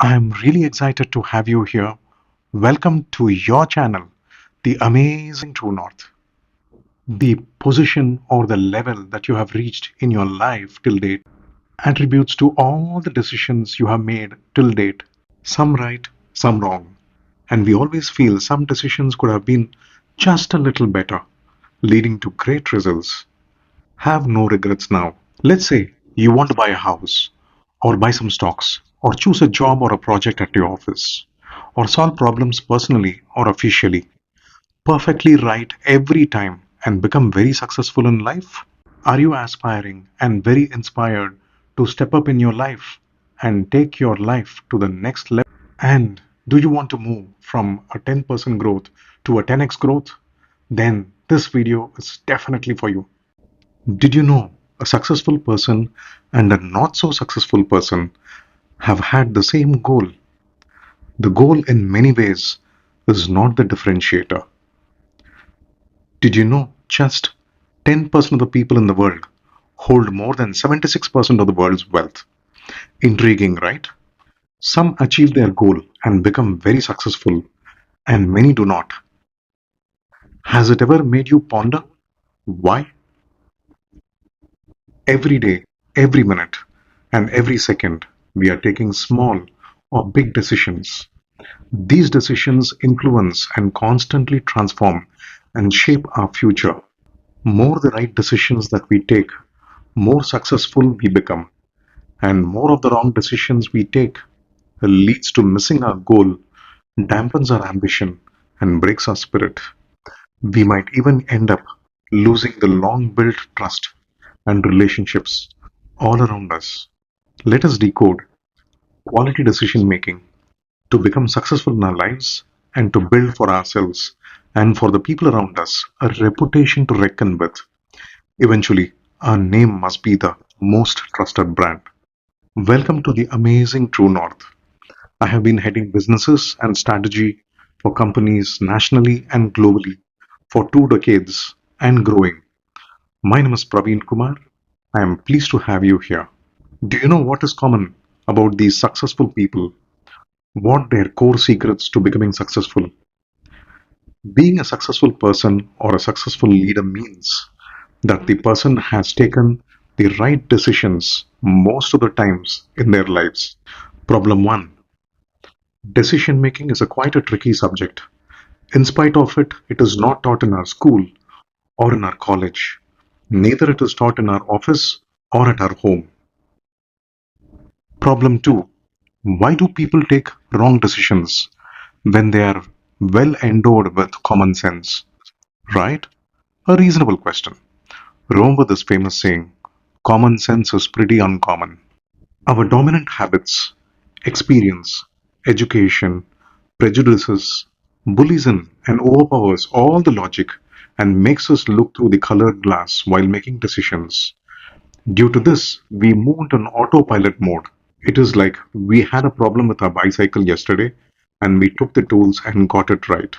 I'm really excited to have you here. Welcome to your channel, The Amazing True North. The position or the level that you have reached in your life till date attributes to all the decisions you have made till date, some right, some wrong. And we always feel some decisions could have been just a little better, leading to great results. Have no regrets now. Let's say you want to buy a house, or buy some stocks, or choose a job or a project at your office, or solve problems personally or officially. Perfectly right every time and become very successful in life? Are you aspiring and very inspired to step up in your life and take your life to the next level? And do you want to move from a 10% growth to a 10x growth? Then this video is definitely for you. Did you know a successful person and a not so successful person have had the same goal? The goal, in many ways, is not the differentiator. Did you know just 10% of the people in the world hold more than 76% of the world's wealth? Intriguing, right? Some achieve their goal and become very successful, and many do not. Has it ever made you ponder why? Every day, every minute, and every second, we are taking small or big decisions. These decisions influence and constantly transform and shape our future. More the right decisions that we take, more successful we become, and more of the wrong decisions we take leads to missing our goal, dampens our ambition, and breaks our spirit. We might even end up losing the long built trust and relationships all around us. Let us decode quality decision making to become successful in our lives and to build for ourselves and for the people around us a reputation to reckon with. Eventually, our name must be the most trusted brand. Welcome to the amazing True North. I have been heading businesses and strategy for companies nationally and globally for 2 decades and growing. My name is Praveen Kumar. I am pleased to have you here. Do you know what is common about these successful people? What their core secrets to becoming successful? Being a successful person or a successful leader means that the person has taken the right decisions most of the times in their lives. Problem 1. Decision making is a quite a tricky subject. In spite of it, it is not taught in our school or in our college. Neither it is taught in our office or at our home. Problem 2. Why do people take wrong decisions when they are well endowed with common sense? Right? A reasonable question. Remember this famous saying, common sense is pretty uncommon. Our dominant habits, experience, education, prejudices, bullies in and overpowers all the logic and makes us look through the colored glass while making decisions. Due to this, we move into an autopilot mode. It is like we had a problem with our bicycle yesterday and we took the tools and got it right.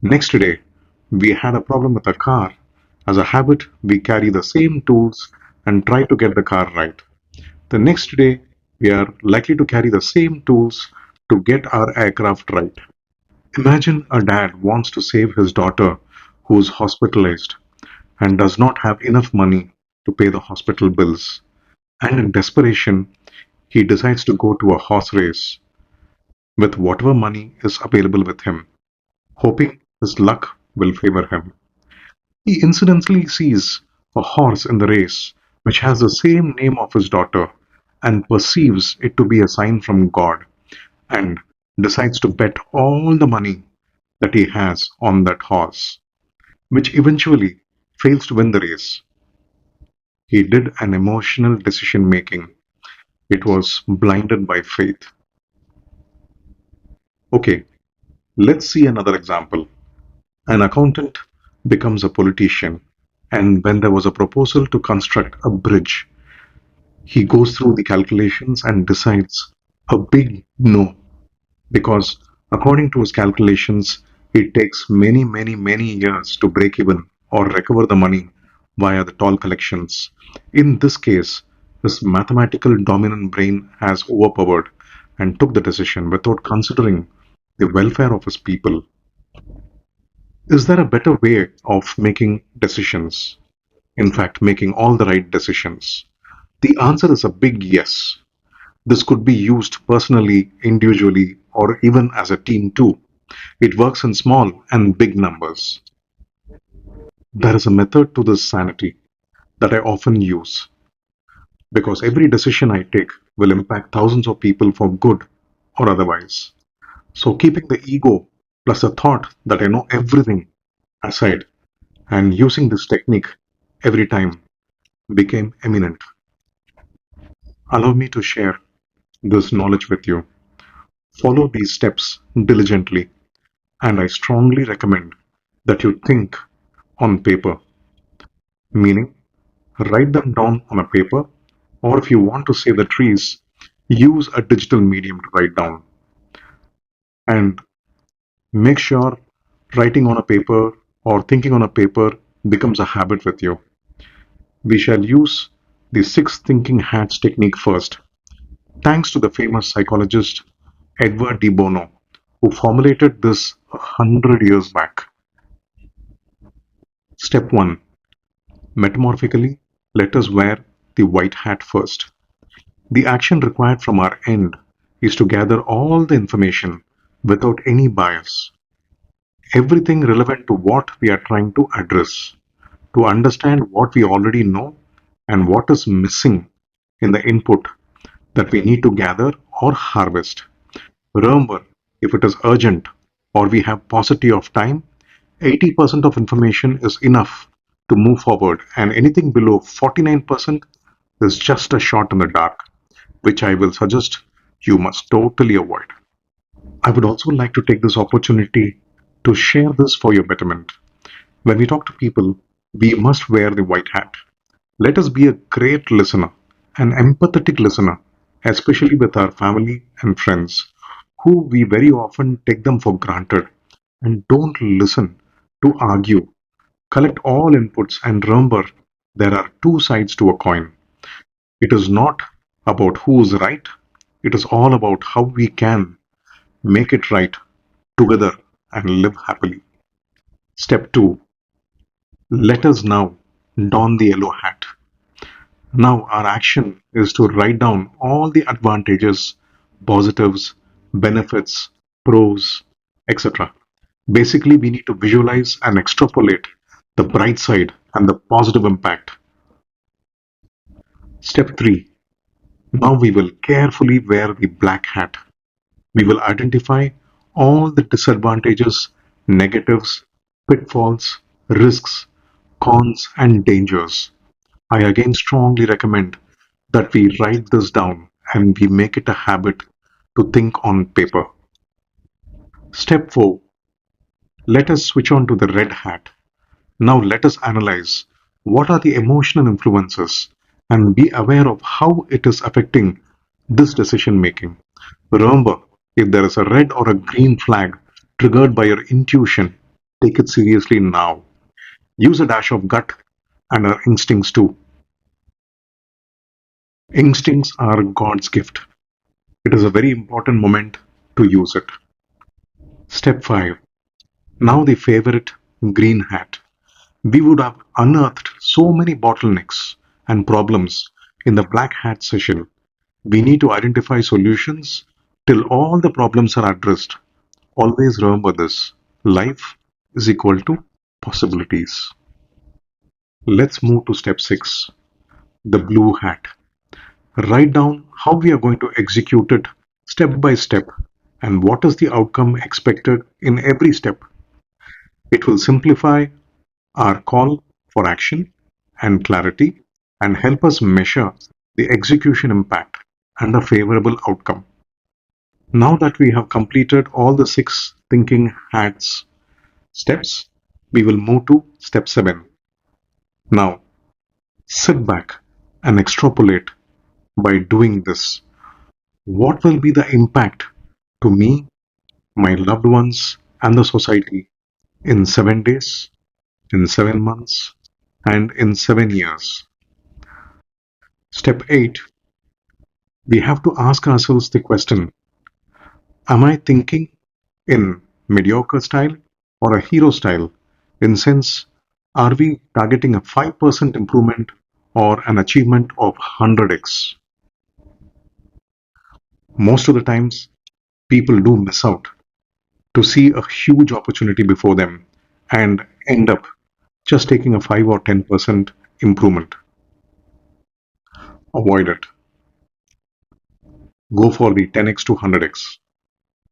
Next day, we had a problem with our car. As a habit, we carry the same tools and try to get the car right. The next day, we are likely to carry the same tools to get our aircraft right. Imagine a dad wants to save his daughter who is hospitalized and does not have enough money to pay the hospital bills. And in desperation, he decides to go to a horse race with whatever money is available with him, hoping his luck will favor him. He incidentally sees a horse in the race which has the same name of his daughter and perceives it to be a sign from God and decides to bet all the money that he has on that horse, which eventually fails to win the race. He did an emotional decision making. It was blinded by faith. Okay, let's see another example. An accountant becomes a politician, and when there was a proposal to construct a bridge, he goes through the calculations and decides a big no because, according to his calculations, it takes many, many, many years to break even or recover the money via the toll collections. In this case, his mathematical dominant brain has overpowered and took the decision without considering the welfare of his people. Is there a better way of making decisions? In fact, making all the right decisions? The answer is a big yes. This could be used personally, individually, or even as a team too. It works in small and big numbers. There is a method to this sanity that I often use because every decision I take will impact thousands of people for good or otherwise. So, keeping the ego plus the thought that I know everything aside and using this technique every time became eminent. Allow me to share this knowledge with you. Follow these steps diligently, and I strongly recommend that you think on paper, meaning write them down on a paper, or if you want to save the trees, use a digital medium to write down. And make sure writing on a paper or thinking on a paper becomes a habit with you. We shall use the six thinking hats technique first, thanks to the famous psychologist Edward de Bono, who formulated this 100 years back. Step 1. Metamorphically, let us wear the white hat first. The action required from our end is to gather all the information without any bias, everything relevant to what we are trying to address, to understand what we already know and what is missing in the input that we need to gather or harvest. Remember, if it is urgent or we have paucity of time, 80% of information is enough to move forward, and anything below 49% is just a shot in the dark, which I will suggest you must totally avoid. I would also like to take this opportunity to share this for your betterment. When we talk to people, we must wear the white hat. Let us be a great listener, an empathetic listener, especially with our family and friends, who we very often take them for granted and don't listen to argue. Collect all inputs and remember there are two sides to a coin. It is not about who is right, it is all about how we can make it right together and live happily. Step 2. Let us now don the yellow hat. Now, our action is to write down all the advantages, positives, benefits, pros, etc. Basically, we need to visualize and extrapolate the bright side and the positive impact. Step 3. Now we will carefully wear the black hat. We will identify all the disadvantages, negatives, pitfalls, risks, cons, and dangers. I again strongly recommend that we write this down and we make it a habit to think on paper. Step 4. Let us switch on to the red hat. Now let us analyze what are the emotional influences and be aware of how it is affecting this decision making. Remember, if there is a red or a green flag triggered by your intuition, take it seriously now. Use a dash of gut and our instincts too. Instincts are God's gift. It is a very important moment to use it. Step 5. Now the favorite green hat. We would have unearthed so many bottlenecks and problems in the black hat session. We need to identify solutions till all the problems are addressed. Always remember this: life is equal to possibilities. Let's move to step 6, the blue hat. Write down how we are going to execute it step by step and what is the outcome expected in every step. It will simplify our call for action and clarity and help us measure the execution impact and the favorable outcome. Now that we have completed all the six thinking hats steps, we will move to step 7. Now, sit back and extrapolate by doing this. What will be the impact to me, my loved ones, and the society in 7 days, in 7 months, and in 7 years? Step 8. We have to ask ourselves the question, Am I thinking in mediocre style or a hero style? In sense, are we targeting a 5% improvement or an achievement of 100x? Most of the times, people do miss out to see a huge opportunity before them and end up just taking a 5 or 10% improvement. Avoid it. Go for the 10x to 100x.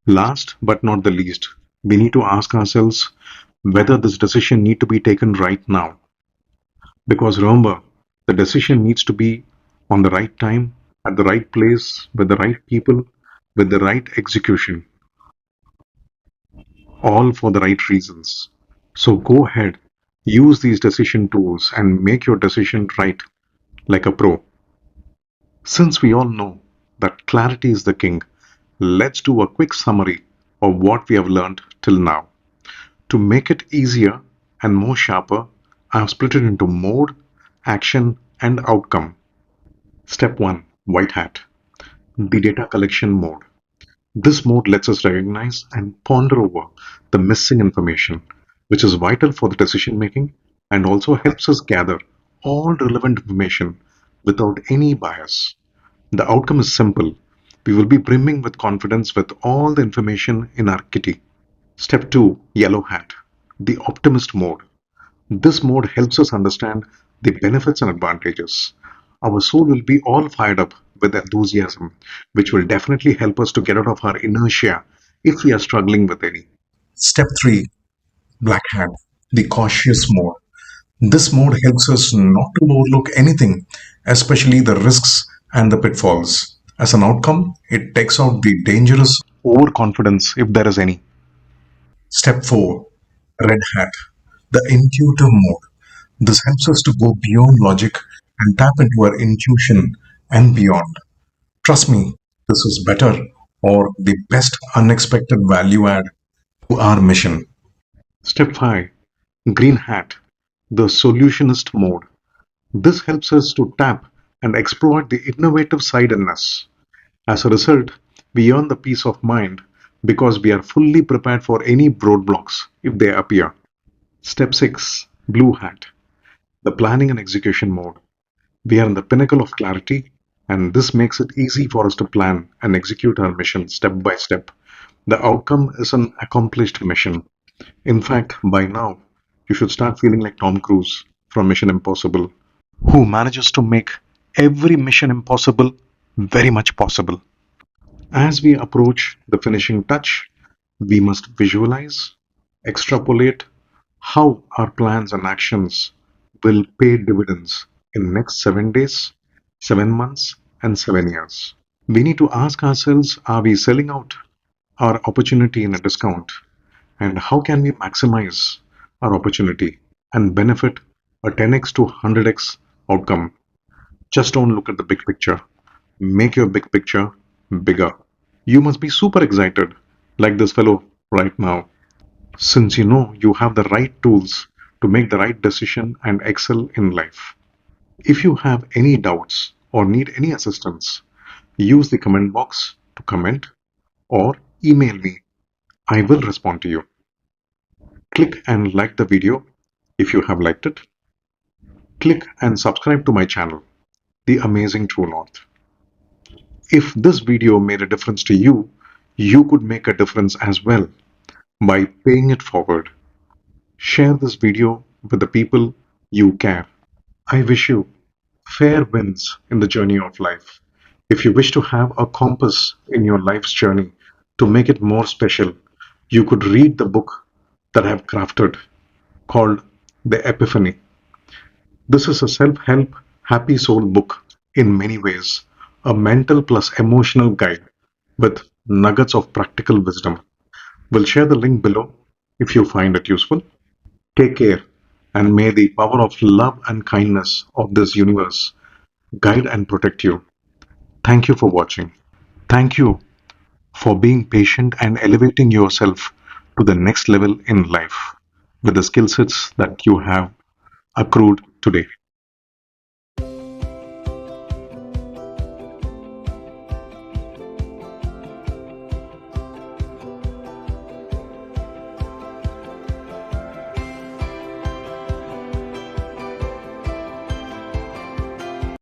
Last but not the least, we need to ask ourselves whether this decision need to be taken right now. Because remember, the decision needs to be on the right time, at the right place, with the right people, with the right execution, all for the right reasons. So go ahead, use these decision tools and make your decision right like a pro. Since we all know that clarity is the king, let's do a quick summary of what we have learned till now. To make it easier and more sharper, I have split it into mode, action, and outcome. Step 1, White Hat, the data collection mode. This mode lets us recognize and ponder over the missing information, which is vital for the decision making and also helps us gather all relevant information without any bias. The outcome is simple. We will be brimming with confidence with all the information in our kitty. Step 2, Yellow Hat, the optimist mode. This mode helps us understand the benefits and advantages. Our soul will be all fired up with enthusiasm, which will definitely help us to get out of our inertia if we are struggling with any. Step 3, Black Hat, the cautious mode. This mode helps us not to overlook anything, especially the risks and the pitfalls. As an outcome, it takes out the dangerous overconfidence if there is any. Step 4, Red Hat, the intuitive mode. This helps us to go beyond logic and tap into our intuition and beyond. Trust me, this is better or the best unexpected value add to our mission. Step 5, Green Hat, the solutionist mode. This helps us to tap and exploit the innovative side in us. As a result, we earn the peace of mind because we are fully prepared for any roadblocks if they appear. Step 6, Blue Hat, the planning and execution mode. We are in the pinnacle of clarity, and this makes it easy for us to plan and execute our mission step by step. The outcome is an accomplished mission. In fact, by now, you should start feeling like Tom Cruise from Mission Impossible, who manages to make every mission impossible very much possible. As we approach the finishing touch, we must visualize, extrapolate how our plans and actions will pay dividends in next 7 days, 7 months, and 7 years. We need to ask ourselves, are we selling out our opportunity in a discount? And how can we maximize our opportunity and benefit a 10x to 100x outcome? Just don't look at the big picture. Make your big picture bigger. You must be super excited, like this fellow right now, since you know you have the right tools to make the right decision and excel in life. If you have any doubts or need any assistance, use the comment box to comment or email me. I will respond to you. Click and like the video if you have liked it. Click and subscribe to my channel, The Amazing True North. If this video made a difference to you, you could make a difference as well by paying it forward. Share this video with the people you care. I wish you fair winds in the journey of life. If you wish to have a compass in your life's journey to make it more special, you could read the book that I have crafted called The Epiphany. This is a self help, happy soul book in many ways, a mental plus emotional guide with nuggets of practical wisdom. We'll share the link below if you find it useful. Take care, and may the power of love and kindness of this universe guide and protect you. Thank you for watching. Thank you for being patient and elevating yourself to the next level in life with the skill sets that you have accrued today.